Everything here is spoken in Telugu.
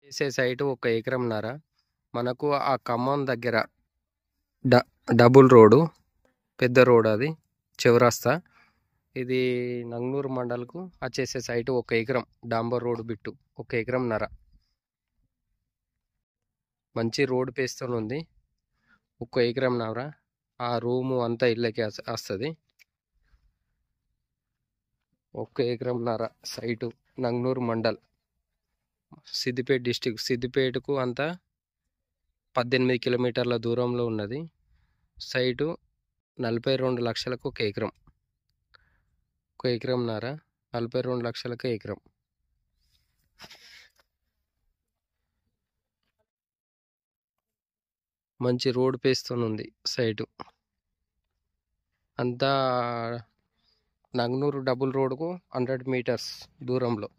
చేసే సైటు 1 ఎకరంన్నర. మనకు ఆ ఖమ్మం దగ్గర డబుల్ రోడ్డు, పెద్ద రోడ్, అది చౌరస్తా. ఇది నంగనూరు మండల్కు వచ్చేసే సైటు 1 ఎకరం డాంబర్ రోడ్ బిట్టు 1 ఎకరంన్నర. మంచి రోడ్ పేస్తూ ఉంది. 1 ఎకరంన్నర. ఆ రూము అంతా ఇళ్ళకి వస్తుంది. 1 ఎకరంన్నర సైటు నంగనూరు మండల్, సిద్దిపేట డిస్టిక్. సిద్దిపేటకు అంతా 18 కిలోమీటర్ల దూరంలో ఉన్నది. సైటు 42 లక్షలకు 1 ఎకరం. 1 ఎకరంన్నర 42 లక్షలకు ఎకరం. మంచి రోడ్ పేస్తుంది సైటు. అంతా నంగనూరు డబుల్ రోడ్కు 100 మీటర్స్ దూరంలో.